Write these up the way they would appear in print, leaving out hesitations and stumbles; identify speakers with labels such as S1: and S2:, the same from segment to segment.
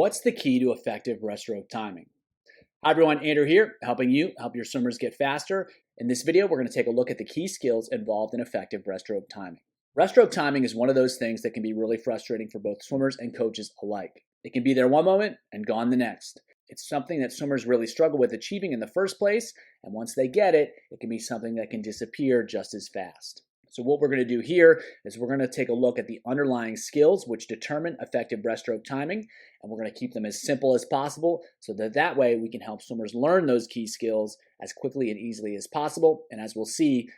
S1: What's the key to effective breaststroke timing? Hi everyone, Andrew here, helping you help your swimmers get faster. In this video, we're going to take a look at the key skills involved in effective breaststroke timing. Breaststroke timing is one of those things that can be really frustrating for both swimmers and coaches alike. It can be there one moment and gone the next. It's something that swimmers really struggle with achieving in the first place, and once they get it, it can be something that can disappear just as fast. So what we're going to do here is we're going to take a look at the underlying skills which determine effective breaststroke timing, and we're going to keep them as simple as possible so that way we can help swimmers learn those key skills as quickly and easily as possible. And as we'll see,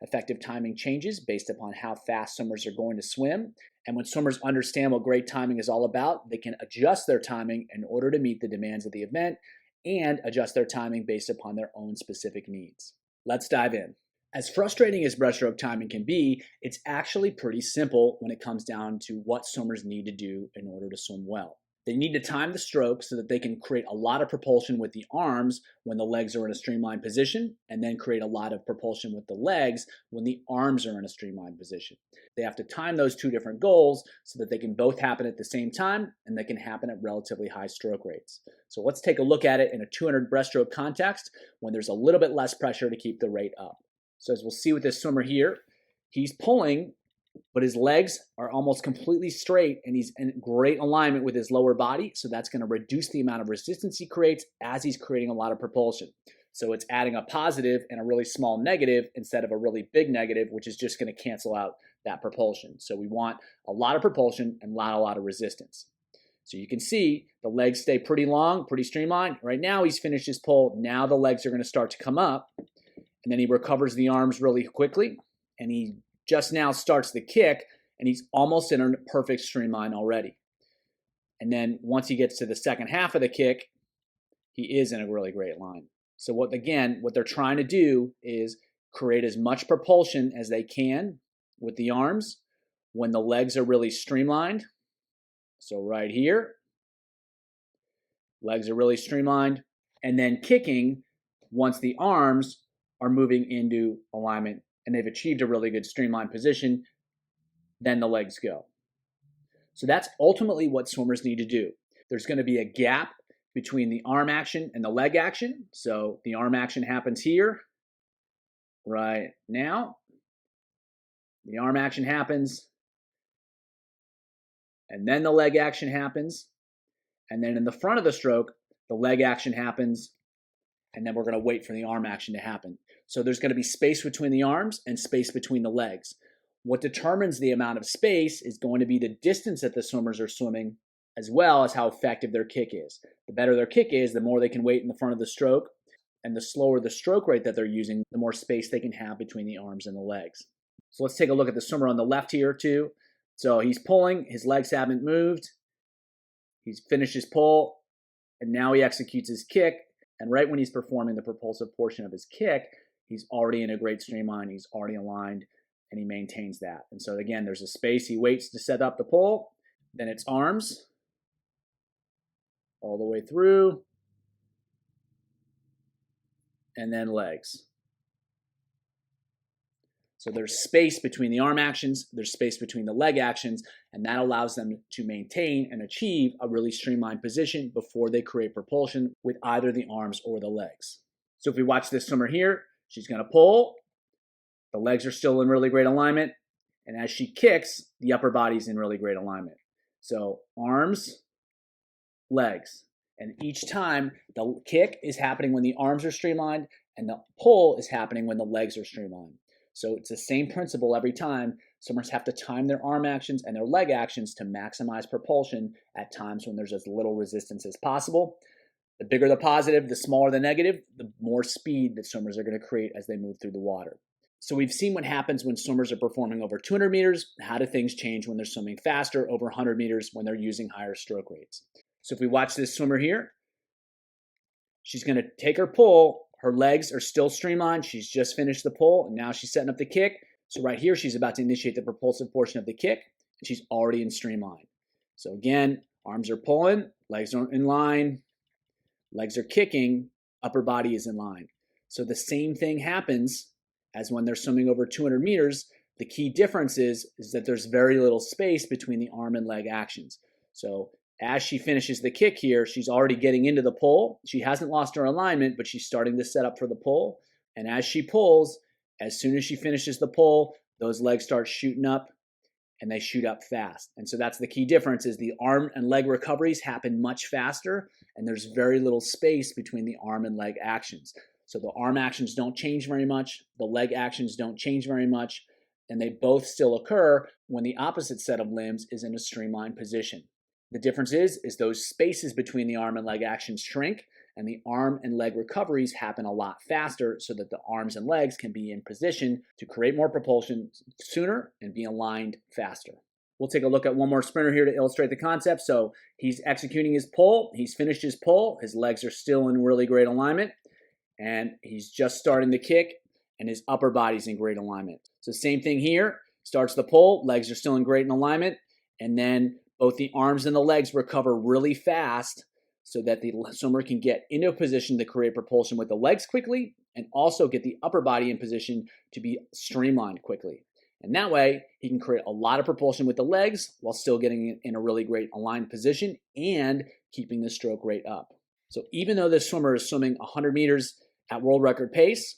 S1: effective timing changes based upon how fast swimmers are going to swim. And when swimmers understand what great timing is all about, they can adjust their timing in order to meet the demands of the event and adjust their timing based upon their own specific needs. Let's dive in. As frustrating as breaststroke timing can be, it's actually pretty simple when it comes down to what swimmers need to do in order to swim well. They need to time the stroke so that they can create a lot of propulsion with the arms when the legs are in a streamlined position, and then create a lot of propulsion with the legs when the arms are in a streamlined position. They have to time those two different goals so that they can both happen at the same time and they can happen at relatively high stroke rates. So let's take a look at it in a 200 breaststroke context when there's a little bit less pressure to keep the rate up. So as we'll see with this swimmer here, he's pulling, but his legs are almost completely straight and he's in great alignment with his lower body. So that's going to reduce the amount of resistance he creates as he's creating a lot of propulsion. So it's adding a positive and a really small negative instead of a really big negative, which is just going to cancel out that propulsion. So we want a lot of propulsion and not a lot of resistance. So you can see the legs stay pretty long, pretty streamlined. Right now he's finished his pull. Now the legs are going to start to come up. And then he recovers the arms really quickly, and he just now starts the kick, and he's almost in a perfect streamline already. And then once he gets to the second half of the kick, he is in a really great line. So what they're trying to do is create as much propulsion as they can with the arms when the legs are really streamlined. So right here, legs are really streamlined, and then kicking once the arms are moving into alignment and they've achieved a really good streamlined position, then the legs go. So that's ultimately what swimmers need to do. There's going to be a gap between the arm action and the leg action. So the arm action happens here, right now. The arm action happens, and then the leg action happens. And then in the front of the stroke, the leg action happens, and then we're going to wait for the arm action to happen. So there's going to be space between the arms and space between the legs. What determines the amount of space is going to be the distance that the swimmers are swimming, as well as how effective their kick is. The better their kick is, the more they can wait in the front of the stroke, and the slower the stroke rate that they're using, the more space they can have between the arms and the legs. So let's take a look at the swimmer on the left here too. So he's pulling, his legs haven't moved, he's finished his pull, and now he executes his kick. And right when he's performing the propulsive portion of his kick, he's already in a great streamline, he's already aligned, and he maintains that. And so again, there's a space, he waits to set up the pull, then it's arms, all the way through, and then legs. So there's space between the arm actions, there's space between the leg actions, and that allows them to maintain and achieve a really streamlined position before they create propulsion with either the arms or the legs. So if we watch this swimmer here, she's going to pull, the legs are still in really great alignment, and as she kicks, the upper body's in really great alignment. So arms, legs, and each time the kick is happening when the arms are streamlined, and the pull is happening when the legs are streamlined. So it's the same principle every time. Swimmers have to time their arm actions and their leg actions to maximize propulsion at times when there's as little resistance as possible. The bigger the positive, the smaller the negative, the more speed that swimmers are going to create as they move through the water. So we've seen what happens when swimmers are performing over 200 meters. How do things change when they're swimming faster over 100 meters when they're using higher stroke rates? So if we watch this swimmer here, she's going to take her pull. Her legs are still streamlined. She's just finished the pull, and now she's setting up the kick. So right here, she's about to initiate the propulsive portion of the kick, and she's already in streamline. So again, arms are pulling, legs are in line, legs are kicking, upper body is in line. So the same thing happens as when they're swimming over 200 meters. The key difference is that there's very little space between the arm and leg actions. So As she finishes the kick here, she's already getting into the pull. She hasn't lost her alignment, but she's starting to set up for the pull. And as she pulls, as soon as she finishes the pull, those legs start shooting up, and they shoot up fast. And so that's the key difference, is the arm and leg recoveries happen much faster, and there's very little space between the arm and leg actions. So the arm actions don't change very much, the leg actions don't change very much, and they both still occur when the opposite set of limbs is in a streamlined position. The difference is those spaces between the arm and leg actions shrink, and the arm and leg recoveries happen a lot faster so that the arms and legs can be in position to create more propulsion sooner and be aligned faster. We'll take a look at one more sprinter here to illustrate the concept. So he's executing his pull. He's finished his pull. His legs are still in really great alignment, and he's just starting the kick, and his upper body's in great alignment. So same thing here. Starts the pull. Legs are still in great alignment, and then both the arms and the legs recover really fast so that the swimmer can get into a position to create propulsion with the legs quickly, and also get the upper body in position to be streamlined quickly. And that way, he can create a lot of propulsion with the legs while still getting in a really great aligned position and keeping the stroke rate up. So even though this swimmer is swimming 100 meters at world record pace,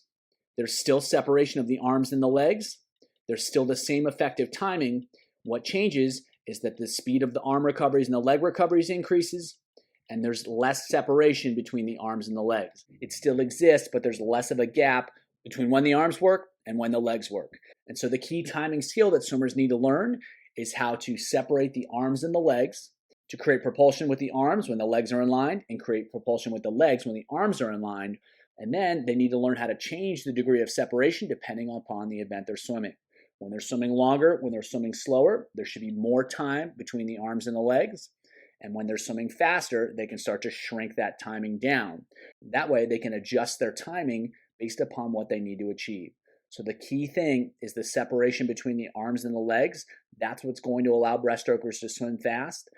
S1: there's still separation of the arms and the legs. There's still the same effective timing. What changes is that the speed of the arm recoveries and the leg recoveries increases, and there's less separation between the arms and the legs. It still exists, but there's less of a gap between when the arms work and when the legs work. And so the key timing skill that swimmers need to learn is how to separate the arms and the legs to create propulsion with the arms when the legs are in line, and create propulsion with the legs when the arms are in line. And then they need to learn how to change the degree of separation depending upon the event they're swimming. When they're swimming longer, when they're swimming slower, there should be more time between the arms and the legs. And when they're swimming faster, they can start to shrink that timing down. That way, they can adjust their timing based upon what they need to achieve. So the key thing is the separation between the arms and the legs. That's what's going to allow breaststrokers to swim fast.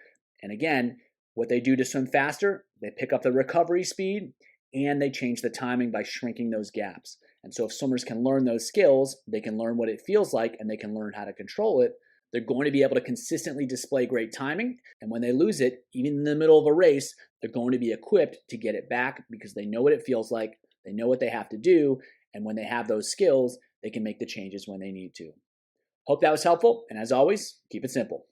S1: And again, what they do to swim faster, they pick up the recovery speed, and they change the timing by shrinking those gaps. And so if swimmers can learn those skills, they can learn what it feels like, and they can learn how to control it. They're going to be able to consistently display great timing. And when they lose it, even in the middle of a race, they're going to be equipped to get it back because they know what it feels like. They know what they have to do. And when they have those skills, they can make the changes when they need to. Hope that was helpful. And as always, keep it simple.